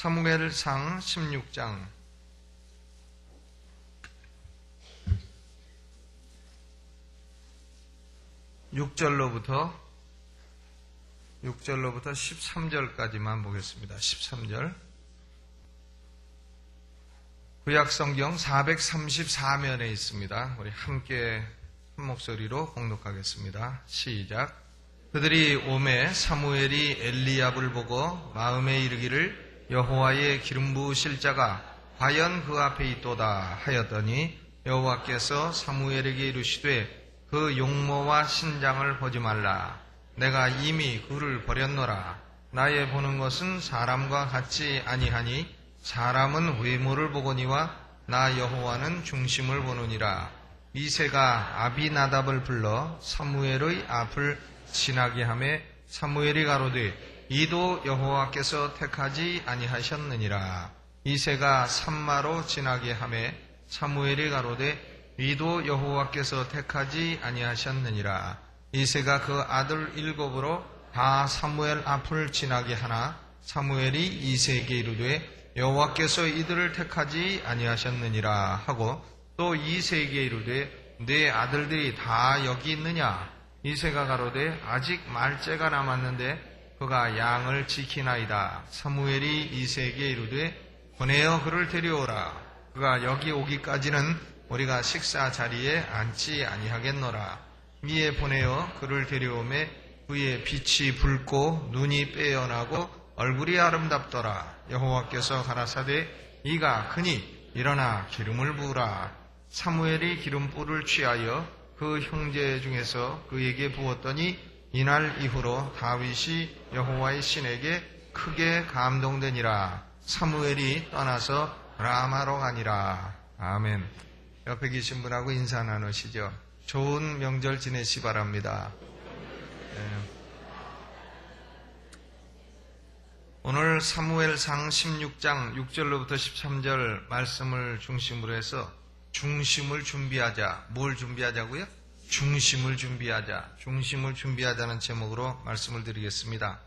사무엘상 16장 6절로부터 13절까지만 보겠습니다. 13절. 구약성경 434면에 있습니다. 우리 함께 한 목소리로 봉독하겠습니다. 시작. 그들이 오매 사무엘이 엘리압을 보고 마음에 이르기를 여호와의 기름 부으실 자가 과연 그 앞에 있도다 하였더니 여호와께서 사무엘에게 이르시되 그 용모와 신장을 보지 말라. 내가 이미 그를 버렸노라. 나의 보는 것은 사람과 같지 아니하니 사람은 외모를 보거니와 나 여호와는 중심을 보느니라. 이새가 아비나답을 불러 사무엘의 앞을 지나게 하매 사무엘이 가로되 이도 여호와께서 택하지 아니하셨느니라. 이새가 산마로 지나게 하매 사무엘이 가로되 이도 여호와께서 택하지 아니하셨느니라. 이새가 그 아들 7으로 다 사무엘 앞을 지나게 하나 사무엘이 이새에게 이르되 여호와께서 이들을 택하지 아니하셨느니라 하고 또 이새에게 이르되 네 아들들이 다 여기 있느냐. 이새가 가로되 아직 말째가 남았는데 그가 양을 지키나이다. 사무엘이 이새에게 이르되 보내어 그를 데려오라. 그가 여기 오기까지는 우리가 식사 자리에 앉지 아니하겠노라. 이에 보내어 그를 데려오매 그의 빛이 붉고 눈이 빼어나고 얼굴이 아름답더라. 여호와께서 가라사대 이가 크니 일어나 기름을 부으라. 사무엘이 기름불을 취하여 그 형제 중에서 그에게 부었더니 이날 이후로 다윗이 여호와의 신에게 크게 감동되니라. 사무엘이 떠나서 라마로 가니라. 아멘. 옆에 계신 분하고 인사 나누시죠. 좋은 명절 지내시 바랍니다. 네. 오늘 사무엘상 16장 6절로부터 13절 말씀을 중심으로 해서 중심을 준비하자. 뭘 준비하자고요? 중심을 준비하자. 중심을 준비하자는 제목으로 말씀을 드리겠습니다.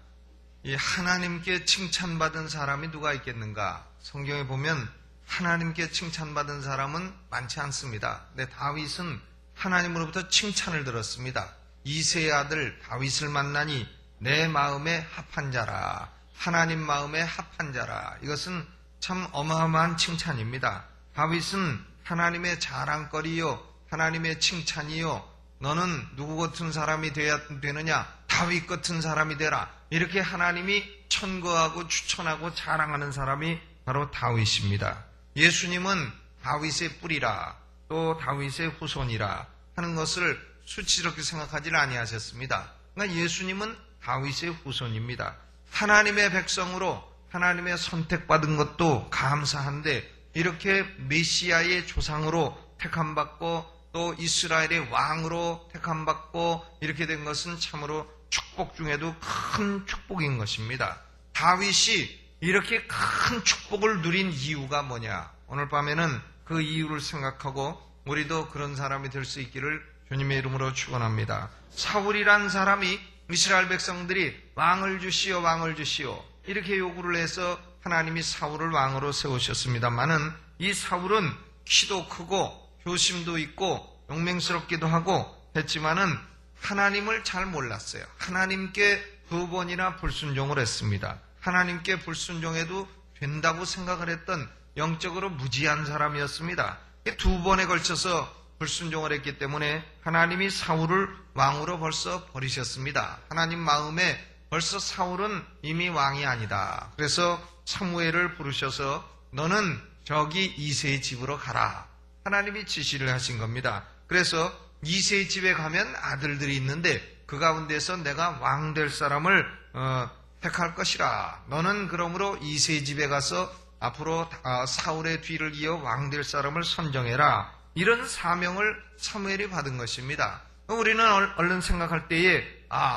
이 하나님께 칭찬받은 사람이 누가 있겠는가? 성경에 보면 하나님께 칭찬받은 사람은 많지 않습니다. 근데 다윗은 하나님으로부터 칭찬을 들었습니다. 이새의 아들 다윗을 만나니 내 마음에 합한 자라. 하나님 마음에 합한 자라. 이것은 참 어마어마한 칭찬입니다. 다윗은 하나님의 자랑거리요, 하나님의 칭찬이요. 너는 누구 같은 사람이 되어야 되느냐? 다윗 같은 사람이 되라. 이렇게 하나님이 천거하고 추천하고 자랑하는 사람이 바로 다윗입니다. 예수님은 다윗의 뿌리라, 또 다윗의 후손이라 하는 것을 수치스럽게 생각하지 아니하셨습니다. 그러니까 예수님은 다윗의 후손입니다. 하나님의 백성으로 하나님의 선택받은 것도 감사한데 이렇게 메시아의 조상으로 택함받고 또 이스라엘의 왕으로 택함받고 이렇게 된 것은 참으로 축복 중에도 큰 축복인 것입니다. 다윗이 이렇게 큰 축복을 누린 이유가 뭐냐? 오늘 밤에는 그 이유를 생각하고 우리도 그런 사람이 될 수 있기를 주님의 이름으로 축원합니다. 사울이란 사람이 이스라엘 백성들이 왕을 주시오 왕을 주시오 이렇게 요구를 해서 하나님이 사울을 왕으로 세우셨습니다만은 이 사울은 키도 크고 효심도 있고 용맹스럽기도 하고 했지만은 하나님을 잘 몰랐어요. 하나님께 2번이나 불순종을 했습니다. 하나님께 불순종해도 된다고 생각을 했던 영적으로 무지한 사람이었습니다. 2번에 걸쳐서 불순종을 했기 때문에 하나님이 사울을 왕으로 벌써 버리셨습니다. 하나님 마음에 벌써 사울은 이미 왕이 아니다. 그래서 사무엘을 부르셔서 너는 저기 이새의 집으로 가라. 하나님이 지시를 하신 겁니다. 그래서 이새의 집에 가면 아들들이 있는데 그 가운데서 내가 왕 될 사람을 택할 것이라. 너는 그러므로 이새의 집에 가서 앞으로 사울의 뒤를 이어 왕 될 사람을 선정해라. 이런 사명을 사무엘이 받은 것입니다. 우리는 얼른 생각할 때에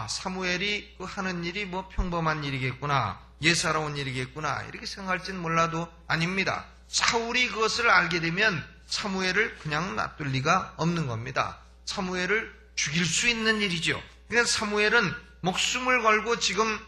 사무엘이 하는 일이 평범한 일이겠구나, 예사로운 일이겠구나 이렇게 생각할지는 몰라도 아닙니다. 사울이 그것을 알게 되면 사무엘을 그냥 놔둘 리가 없는 겁니다. 사무엘을 죽일 수 있는 일이죠. 그러니까 사무엘은 목숨을 걸고 지금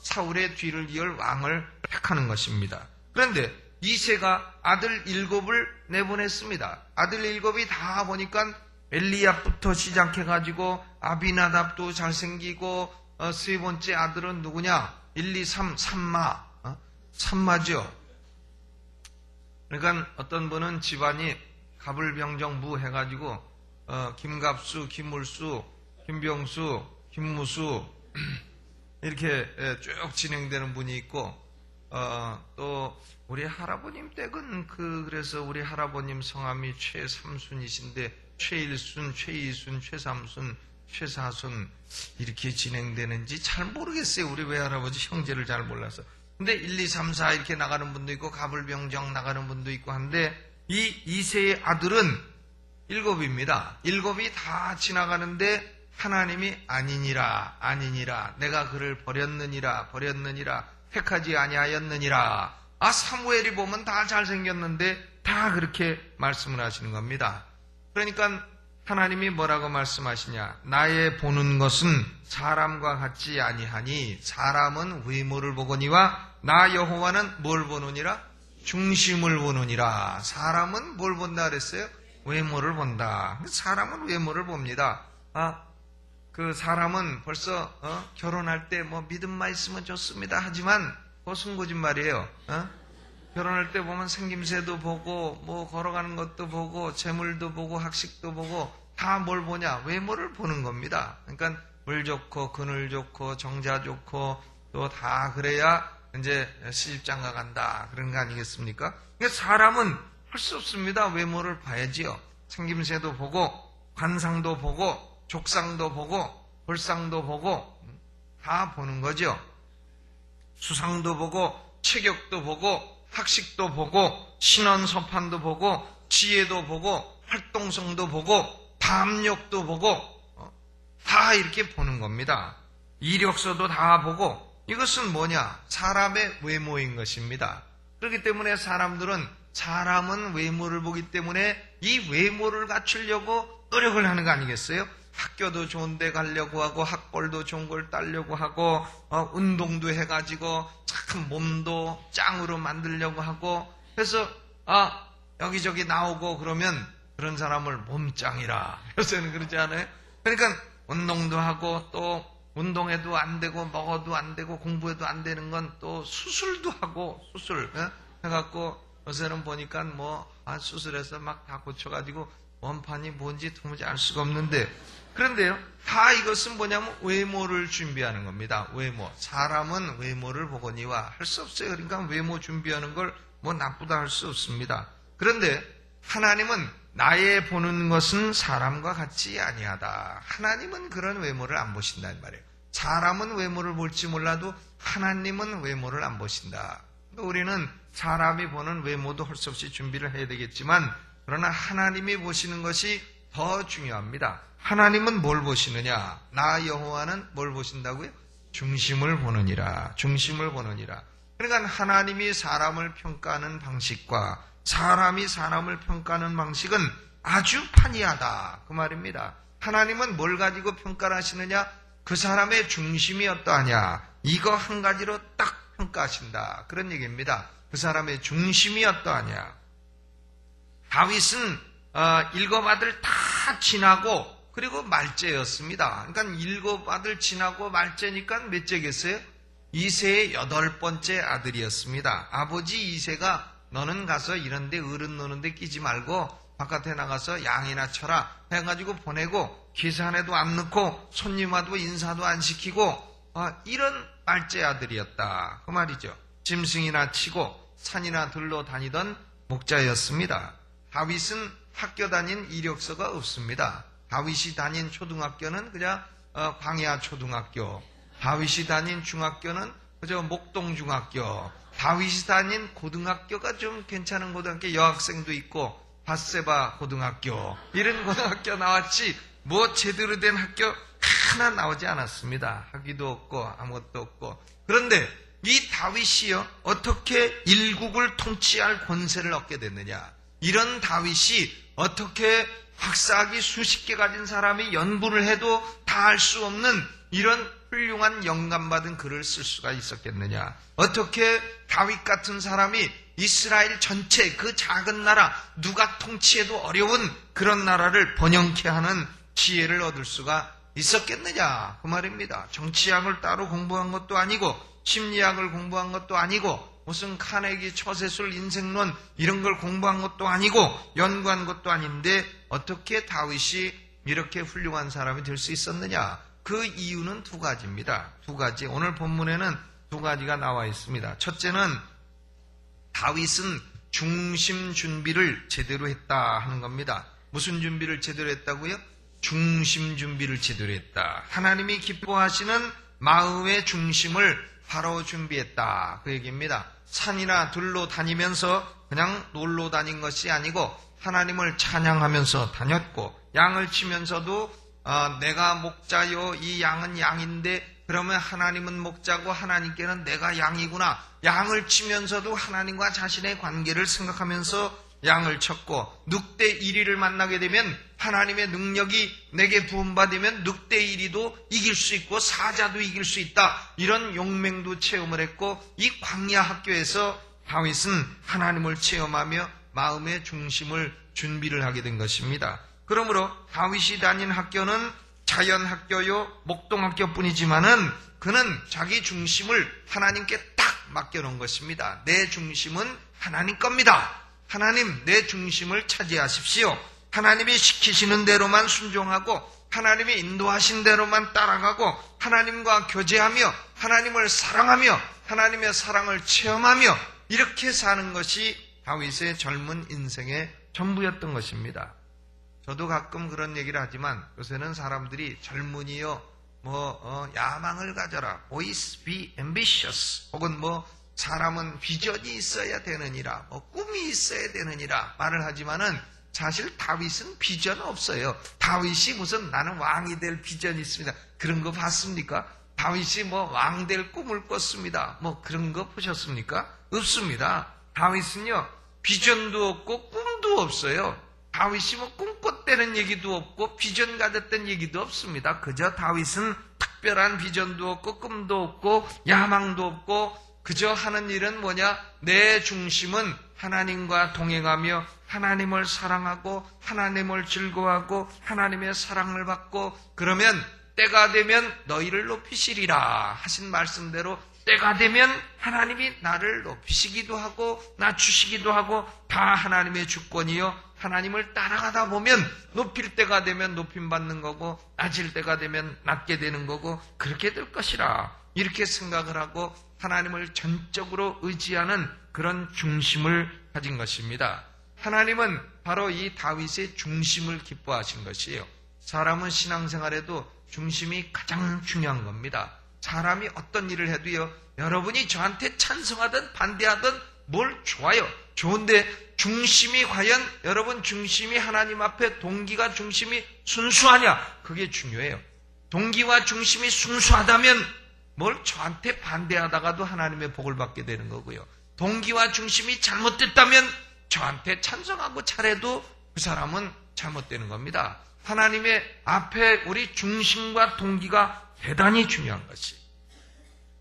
사울의 뒤를 이을 왕을 택하는 것입니다. 그런데 이새가 아들 7을 내보냈습니다. 아들 7이 다 보니까 엘리압부터 시작해가지고 아비나답도 잘생기고 세 번째 아들은 누구냐? 1, 2, 3, 삼마. 삼마죠. 그러니까 어떤 분은 집안이 가불병정무 해가지고 김갑수, 김울수, 김병수, 김무수 이렇게 쭉 진행되는 분이 있고 또 우리 할아버님 댁은 그래서 우리 할아버님 성함이 최삼순이신데 최일순, 최이순, 최삼순, 최사순 이렇게 진행되는지 잘 모르겠어요. 우리 외할아버지 형제를 잘 몰라서. 근데 1, 2, 3, 4 이렇게 나가는 분도 있고 가불병정 나가는 분도 있고 한데 이 이세의 아들은 7입니다. 7이 다 지나가는데 하나님이 아니니라 아니니라 내가 그를 버렸느니라 택하지 아니하였느니라. 사무엘이 보면 다 잘생겼는데 다 그렇게 말씀을 하시는 겁니다. 그러니까 하나님이 뭐라고 말씀하시냐? 나의 보는 것은 사람과 같지 아니하니 사람은 외모를 보거니와 나 여호와는 뭘 보느니라? 중심을 보느니라. 사람은 뭘 본다 그랬어요? 외모를 본다. 사람은 외모를 봅니다. 그 사람은 벌써 결혼할 때 뭐 믿음만 있으면 좋습니다 하지만 그것은 거짓말이에요. 결혼할 때 보면 생김새도 보고 뭐 걸어가는 것도 보고 재물도 보고 학식도 보고 다 뭘 보냐? 외모를 보는 겁니다. 그러니까 물 좋고 그늘 좋고 정자 좋고 또 다 그래야 이제 시집장가 간다 그런 거 아니겠습니까? 그러니까 사람은 할 수 없습니다. 외모를 봐야지요. 생김새도 보고 관상도 보고 족상도 보고 볼상도 보고 다 보는 거죠. 수상도 보고 체격도 보고 학식도 보고 신원서판도 보고 지혜도 보고 활동성도 보고 담력도 보고 다 이렇게 보는 겁니다. 이력서도 다 보고 이것은 뭐냐? 사람의 외모인 것입니다. 그렇기 때문에 사람은 외모를 보기 때문에 이 외모를 갖추려고 노력을 하는 거 아니겠어요? 학교도 좋은 데 가려고 하고 학벌도 좋은 걸 따려고 하고 운동도 해가지고 참 몸도 짱으로 만들려고 하고 그래서 여기저기 나오고 그러면 그런 사람을 몸짱이라 요새는 그러지 않아요? 그러니까 운동도 하고 또 운동해도 안 되고 먹어도 안 되고 공부해도 안 되는 건 또 수술도 하고 수술 해갖고 요새는 보니까 수술해서 막 다 고쳐가지고 원판이 뭔지 도무지 알 수가 없는데 그런데요 다 이것은 뭐냐면 외모를 준비하는 겁니다. 외모. 사람은 외모를 보거니와 할 수 없어요. 그러니까 외모 준비하는 걸 나쁘다 할 수 없습니다. 그런데 하나님은 나의 보는 것은 사람과 같지 아니하다. 하나님은 그런 외모를 안 보신다는 말이에요. 사람은 외모를 볼지 몰라도 하나님은 외모를 안 보신다. 우리는 사람이 보는 외모도 할 수 없이 준비를 해야 되겠지만 그러나 하나님이 보시는 것이 더 중요합니다. 하나님은 뭘 보시느냐? 나 여호와는 뭘 보신다고요? 중심을 보느니라. 중심을 보느니라. 그러니까 하나님이 사람을 평가하는 방식과 사람이 사람을 평가하는 방식은 아주 판이하다. 그 말입니다. 하나님은 뭘 가지고 평가를 하시느냐? 그 사람의 중심이 어떠하냐? 이거 한 가지로 딱 평가하신다. 그런 얘기입니다. 그 사람의 중심이 어떠하냐? 다윗은 7아들 다 지나고 그리고 말째였습니다. 그러니까 7아들 지나고 말째니까 몇째겠어요? 이새의 8번째 아들이었습니다. 아버지 이새가 너는 가서 이런데 어른 노는데 끼지 말고 바깥에 나가서 양이나 쳐라 해가지고 보내고 계산에도 안 넣고 손님 와도 인사도 안 시키고 이런 말째 아들이었다. 그 말이죠. 짐승이나 치고 산이나 들러 다니던 목자였습니다. 다윗은 학교 다닌 이력서가 없습니다. 다윗이 다닌 초등학교는 그냥 광야 초등학교, 다윗이 다닌 중학교는 그저 목동중학교, 다윗이 다닌 고등학교가 좀 괜찮은 고등학교, 여학생도 있고 바세바 고등학교 이런 고등학교 나왔지 제대로 된 학교 하나 나오지 않았습니다. 학위도 없고 아무것도 없고. 그런데 이 다윗이요 어떻게 일국을 통치할 권세를 얻게 됐느냐? 이런 다윗이 어떻게 학사학위 수십 개 가진 사람이 연구를 해도 다 할 수 없는 이런 훌륭한 영감받은 글을 쓸 수가 있었겠느냐? 어떻게 다윗 같은 사람이 이스라엘 전체 그 작은 나라 누가 통치해도 어려운 그런 나라를 번영케 하는 지혜를 얻을 수가 있었겠느냐 그 말입니다. 정치학을 따로 공부한 것도 아니고 심리학을 공부한 것도 아니고 무슨 카네기 처세술 인생론 이런 걸 공부한 것도 아니고 연구한 것도 아닌데 어떻게 다윗이 이렇게 훌륭한 사람이 될 수 있었느냐? 그 이유는 두 가지입니다. 두 가지. 오늘 본문에는 두 가지가 나와 있습니다. 첫째는 다윗은 중심 준비를 제대로 했다 하는 겁니다. 무슨 준비를 제대로 했다고요? 중심 준비를 제대로 했다. 하나님이 기뻐하시는 마음의 중심을 바로 준비했다. 그 얘기입니다. 산이나 들로 다니면서 그냥 놀러 다닌 것이 아니고 하나님을 찬양하면서 다녔고 양을 치면서도 내가 목자요 이 양은 양인데 그러면 하나님은 목자고 하나님께는 내가 양이구나. 양을 치면서도 하나님과 자신의 관계를 생각하면서 양을 쳤고 늑대 1위를 만나게 되면 하나님의 능력이 내게 부음받으면 늑대 1위도 이길 수 있고 사자도 이길 수 있다. 이런 용맹도 체험을 했고 이 광야 학교에서 다윗은 하나님을 체험하며 마음의 중심을 준비를 하게 된 것입니다. 그러므로 다윗이 다닌 학교는 자연학교요 목동학교뿐이지만은 그는 자기 중심을 하나님께 딱 맡겨놓은 것입니다. 내 중심은 하나님 겁니다. 하나님 내 중심을 차지하십시오. 하나님이 시키시는 대로만 순종하고 하나님이 인도하신 대로만 따라가고 하나님과 교제하며 하나님을 사랑하며 하나님의 사랑을 체험하며 이렇게 사는 것이 다윗의 젊은 인생의 전부였던 것입니다. 저도 가끔 그런 얘기를 하지만 요새는 사람들이 젊은이요 야망을 가져라, boys be ambitious, 혹은 사람은 비전이 있어야 되느니라, 꿈이 있어야 되느니라 말을 하지만은 사실 다윗은 비전 없어요. 다윗이 무슨 나는 왕이 될 비전이 있습니다. 그런 거 봤습니까? 다윗이 왕 될 꿈을 꿨습니다. 그런 거 보셨습니까? 없습니다. 다윗은요 비전도 없고 꿈도 없어요. 다윗이 꿈꿨다는 얘기도 없고 비전 가졌다는 얘기도 없습니다. 그저 다윗은 특별한 비전도 없고 꿈도 없고 야망도 없고 그저 하는 일은 뭐냐? 내 중심은 하나님과 동행하며 하나님을 사랑하고 하나님을 즐거워하고 하나님의 사랑을 받고 그러면 때가 되면 너희를 높이시리라 하신 말씀대로 때가 되면 하나님이 나를 높이시기도 하고 낮추시기도 하고 다 하나님의 주권이요 하나님을 따라가다 보면 높일 때가 되면 높임받는 거고 낮을 때가 되면 낮게 되는 거고 그렇게 될 것이라 이렇게 생각을 하고 하나님을 전적으로 의지하는 그런 중심을 가진 것입니다. 하나님은 바로 이 다윗의 중심을 기뻐하신 것이에요. 사람은 신앙생활에도 중심이 가장 중요한 겁니다. 사람이 어떤 일을 해도요 여러분이 저한테 찬성하든 반대하든 뭘 좋아요. 좋은데 중심이 과연 여러분 중심이 하나님 앞에 동기가 중심이 순수하냐 그게 중요해요. 동기와 중심이 순수하다면 뭘 저한테 반대하다가도 하나님의 복을 받게 되는 거고요. 동기와 중심이 잘못됐다면 저한테 찬성하고 잘해도 그 사람은 잘못되는 겁니다. 하나님의 앞에 우리 중심과 동기가 대단히 중요한 것이.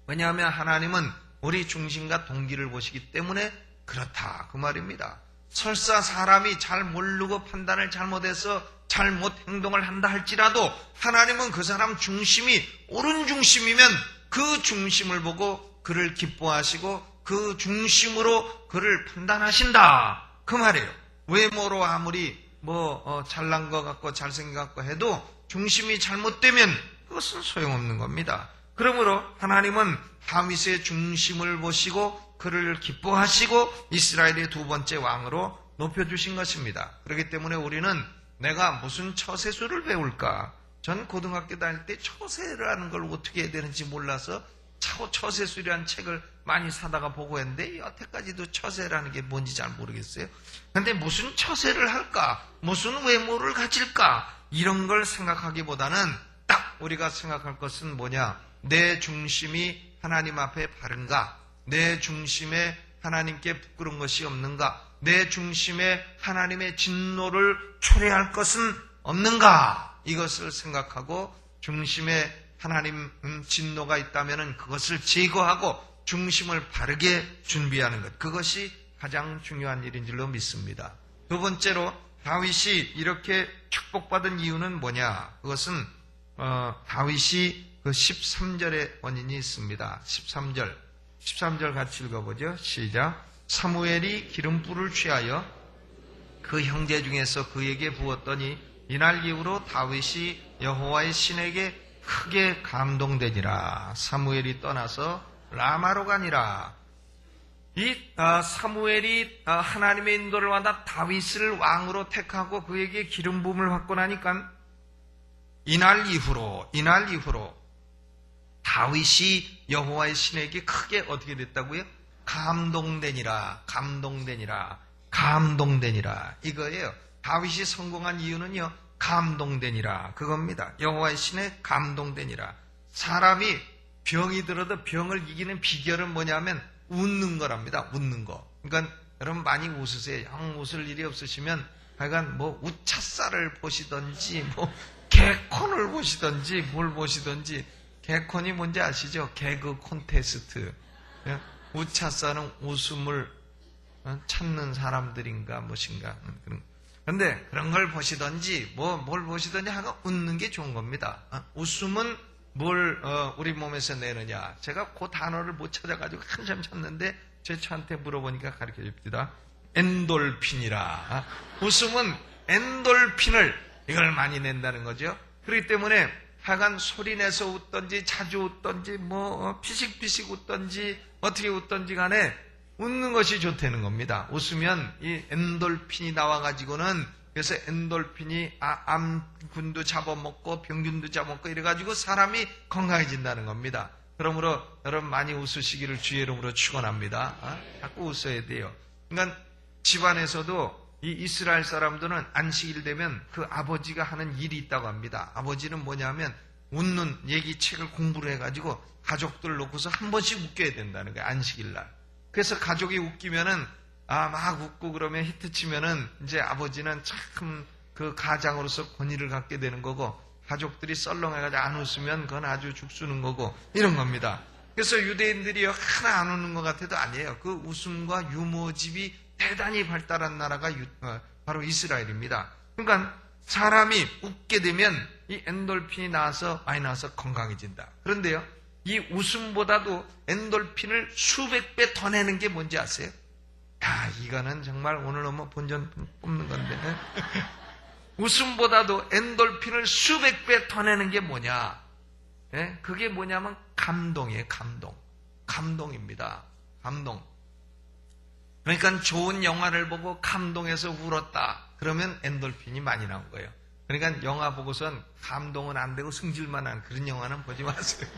왜냐하면 하나님은 우리 중심과 동기를 보시기 때문에 그렇다 그 말입니다. 설사 사람이 잘 모르고 판단을 잘못해서 잘못 행동을 한다 할지라도 하나님은 그 사람 중심이 옳은 중심이면 그 중심을 보고 그를 기뻐하시고 그 중심으로 그를 판단하신다 그 말이에요. 외모로 아무리 잘난 것 같고 잘생긴 것 같고 해도 중심이 잘못되면 그것은 소용없는 겁니다. 그러므로 하나님은 다윗의 중심을 보시고 그를 기뻐하시고 이스라엘의 두 번째 왕으로 높여주신 것입니다. 그렇기 때문에 우리는 내가 무슨 처세술을 배울까? 전 고등학교 다닐 때 처세라는 걸 어떻게 해야 되는지 몰라서 처세술이라는 책을 많이 사다가 보고 했는데 여태까지도 처세라는 게 뭔지 잘 모르겠어요. 그런데 무슨 처세를 할까? 무슨 외모를 가질까? 이런 걸 생각하기보다는 딱 우리가 생각할 것은 뭐냐? 내 중심이 하나님 앞에 바른가? 내 중심에 하나님께 부끄러운 것이 없는가? 내 중심에 하나님의 진노를 초래할 것은 없는가? 이것을 생각하고 중심에 하나님 진노가 있다면 그것을 제거하고 중심을 바르게 준비하는 것, 그것이 가장 중요한 일인 줄로 믿습니다. 두 번째로 다윗이 이렇게 축복받은 이유는 뭐냐? 그것은 다윗이 그 13절의 원인이 있습니다. 13절 같이 읽어보죠. 시작. 사무엘이 기름불을 취하여 그 형제 중에서 그에게 부었더니 이날 이후로 다윗이 여호와의 신에게 크게 감동되니라. 사무엘이 떠나서 라마로 가니라. 이 사무엘이 하나님의 인도를 받아 다윗을 왕으로 택하고 그에게 기름 부음을 받고 나니까 이날 이후로 다윗이 여호와의 신에게 크게 어떻게 됐다고요? 감동되니라. 이거예요. 다윗이 성공한 이유는요, 감동되니라. 그겁니다. 여호와의 신에 감동되니라. 사람이 병이 들어도 병을 이기는 비결은 뭐냐면 웃는 거랍니다. 웃는 거. 그러니까 여러분 많이 웃으세요. 영 웃을 일이 없으시면 하여간 뭐 우차사를 보시던지 뭐 개콘을 보시던지 뭘 보시던지. 개콘이 뭔지 아시죠? 개그 콘테스트. 우차사는 웃음을 찾는 사람들인가 무엇인가. 그런데 그런 걸 보시던지 뭘 보시던지 하고 웃는 게 좋은 겁니다. 웃음은 뭘 우리 몸에서 내느냐. 제가 그 단어를 못 찾아가지고 한참 찾는데 제 차한테 물어보니까 가르쳐 줍니다. 엔돌핀이라. 웃음은 엔돌핀을 이걸 많이 낸다는 거죠. 그렇기 때문에 하여간 소리내서 웃던지 자주 웃던지 뭐 피식피식 웃던지 어떻게 웃던지 간에 웃는 것이 좋다는 겁니다. 웃으면 이 엔돌핀이 나와가지고는, 그래서 엔돌핀이 암균도 잡아먹고 병균도 잡아먹고 이래가지고 사람이 건강해진다는 겁니다. 그러므로 여러분 많이 웃으시기를 주의 이름으로 축원합니다. 자꾸 웃어야 돼요. 그러니까 집안에서도 이 이스라엘 사람들은 안식일 되면 그 아버지가 하는 일이 있다고 합니다. 아버지는 뭐냐면 웃는 얘기책을 공부를 해가지고 가족들 놓고서 한 번씩 웃겨야 된다는 거예요. 안식일 날. 그래서 가족이 웃기면은 막 웃고 그러면 히트치면은 이제 아버지는 참 그 가장으로서 권위를 갖게 되는 거고, 가족들이 썰렁해가지고 안 웃으면 그건 아주 죽쓰는 거고 이런 겁니다. 그래서 유대인들이 하나 안 웃는 것 같아도 아니에요. 그 웃음과 유머집이 대단히 발달한 나라가 바로 이스라엘입니다. 그러니까 사람이 웃게 되면 이 엔돌핀이 많이 나와서 건강해진다. 그런데요, 이 웃음보다도 엔돌핀을 수백 배 더 내는 게 뭔지 아세요? 이거는 정말 오늘 너무 본전 뽑는 건데. 웃음보다도 엔돌핀을 수백 배 더 내는 게 뭐냐? 그게 뭐냐면 감동이에요. 감동입니다. 감동. 그러니까 좋은 영화를 보고 감동해서 울었다. 그러면 엔돌핀이 많이 나온 거예요. 그러니까 영화 보고선 감동은 안 되고 승질만 한 그런 영화는 보지 마세요.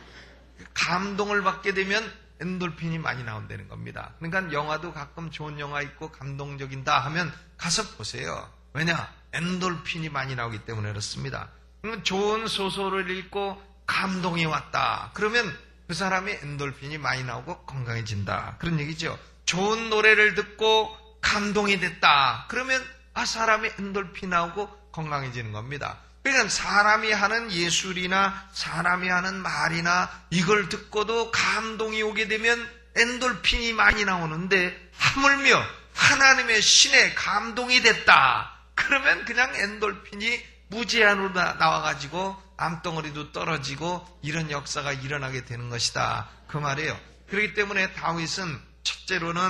감동을 받게 되면 엔돌핀이 많이 나온다는 겁니다. 그러니까 영화도 가끔 좋은 영화 있고 감동적이다 하면 가서 보세요. 왜냐? 엔돌핀이 많이 나오기 때문에 그렇습니다. 그러면 좋은 소설을 읽고 감동이 왔다. 그러면 그 사람이 엔돌핀이 많이 나오고 건강해진다. 그런 얘기죠. 좋은 노래를 듣고 감동이 됐다. 그러면 사람이 엔돌핀 나오고 건강해지는 겁니다. 그러니까 사람이 하는 예술이나 사람이 하는 말이나 이걸 듣고도 감동이 오게 되면 엔돌핀이 많이 나오는데, 하물며 하나님의 신에 감동이 됐다. 그러면 그냥 엔돌핀이 무제한으로 나와가지고 암덩어리도 떨어지고 이런 역사가 일어나게 되는 것이다. 그 말이에요. 그렇기 때문에 다윗은 첫째로는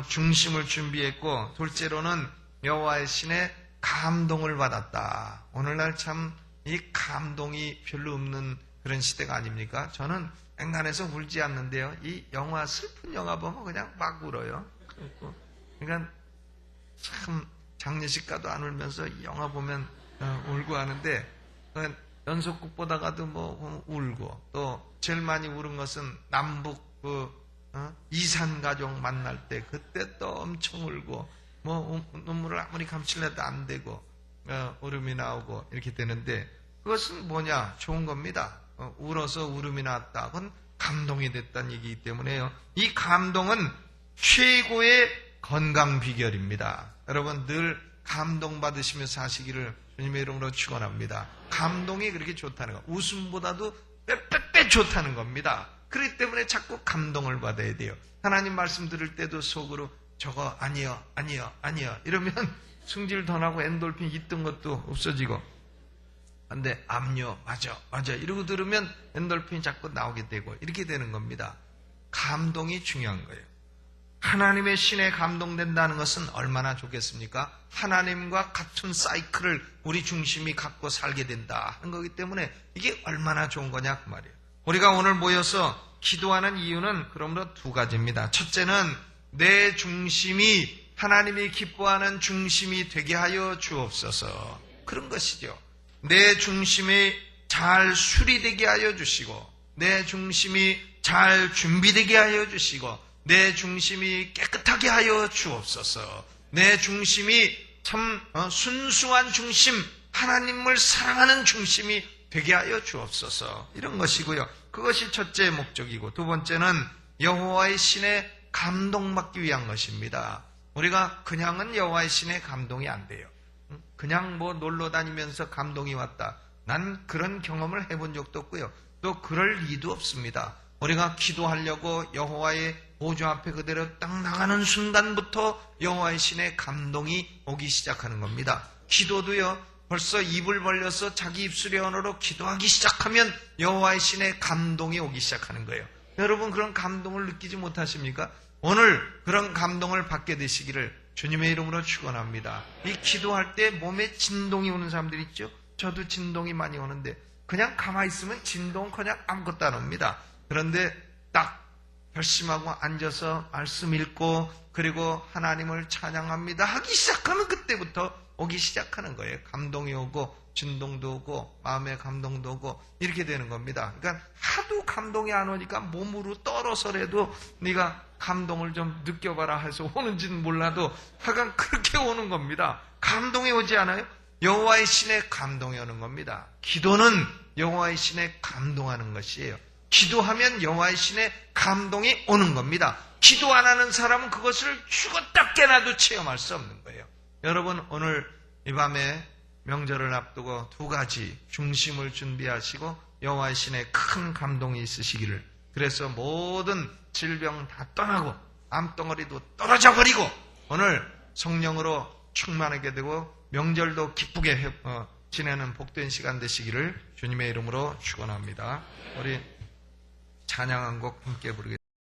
중심을 준비했고, 둘째로는 여호와의 신에 감동을 받았다. 오늘날 참 이 감동이 별로 없는 그런 시대가 아닙니까? 저는 앵간해서 울지 않는데요. 이 영화, 슬픈 영화 보면 그냥 막 울어요. 그러니까 참 장례식 가도 안 울면서 이 영화 보면 울고 하는데, 연속극 보다가도 뭐 울고, 또 제일 많이 울은 것은 남북 이산 가족 만날 때, 그때 또 엄청 울고, 뭐 눈물을 아무리 감추려도 안 되고 울음이 나오고 이렇게 되는데, 그것은 뭐냐? 좋은 겁니다. 울어서 울음이 나왔다. 그건 감동이 됐다는 얘기이기 때문에요. 이 감동은 최고의 건강 비결입니다. 여러분 늘 감동받으시며 사시기를 주님의 이름으로 축원합니다. 감동이 그렇게 좋다는 거. 웃음보다도 빼빼빼 좋다는 겁니다. 그렇기 때문에 자꾸 감동을 받아야 돼요. 하나님 말씀 들을 때도 속으로 저거 아니요 이러면 승질 더 나고 엔돌핀 있던 것도 없어지고, 근데 압류 맞아 이러고 들으면 엔돌핀이 자꾸 나오게 되고 이렇게 되는 겁니다. 감동이 중요한 거예요. 하나님의 신에 감동된다는 것은 얼마나 좋겠습니까? 하나님과 같은 사이클을 우리 중심이 갖고 살게 된다 하는 거기 때문에 이게 얼마나 좋은 거냐 그 말이에요. 우리가 오늘 모여서 기도하는 이유는 그러므로 두 가지입니다. 첫째는 내 중심이 하나님이 기뻐하는 중심이 되게 하여 주옵소서, 그런 것이죠. 내 중심이 잘 수리되게 하여 주시고, 내 중심이 잘 준비되게 하여 주시고, 내 중심이 깨끗하게 하여 주옵소서. 내 중심이 참 순수한 중심, 하나님을 사랑하는 중심이 되게 하여 주옵소서, 이런 것이고요. 그것이 첫째 목적이고, 두 번째는 여호와의 신에 감동받기 위한 것입니다. 우리가 그냥은 여호와의 신에 감동이 안 돼요. 그냥 뭐 놀러 다니면서 감동이 왔다, 난 그런 경험을 해본 적도 없고요. 또 그럴 리도 없습니다. 우리가 기도하려고 여호와의 보좌 앞에 그대로 딱 나가는 순간부터 여호와의 신의 감동이 오기 시작하는 겁니다. 기도도요, 벌써 입을 벌려서 자기 입술의 언어로 기도하기 시작하면 여호와의 신의 감동이 오기 시작하는 거예요. 여러분 그런 감동을 느끼지 못하십니까? 오늘 그런 감동을 받게 되시기를 주님의 이름으로 축원합니다. 이 기도할 때 몸에 진동이 오는 사람들 있죠? 저도 진동이 많이 오는데 그냥 가만히 있으면 진동은 그냥 아무것도 안 옵니다. 그런데 딱 결심하고 앉아서 말씀 읽고 그리고 하나님을 찬양합니다 하기 시작하면 그때부터 오기 시작하는 거예요. 감동이 오고 진동도 오고 마음의 감동도 오고 이렇게 되는 겁니다. 그러니까 하도 감동이 안 오니까 몸으로 떨어서라도 네가 감동을 좀 느껴봐라 해서 오는지는 몰라도 하여간 그렇게 오는 겁니다. 감동이 오지 않아요? 여호와의 신에 감동이 오는 겁니다. 기도는 여호와의 신에 감동하는 것이에요. 기도하면 여호와의 신에 감동이 오는 겁니다. 기도 안 하는 사람은 그것을 죽었다 깨나도 체험할 수 없는 거예요. 여러분 오늘 이 밤에 명절을 앞두고 두 가지 중심을 준비하시고 여호와의 신에 큰 감동이 있으시기를, 그래서 모든 질병 다 떠나고 암덩어리도 떨어져 버리고 오늘 성령으로 충만하게 되고 명절도 기쁘게 지내는 복된 시간 되시기를 주님의 이름으로 축원합니다. 우리 찬양 한 곡 함께 부르겠습니다.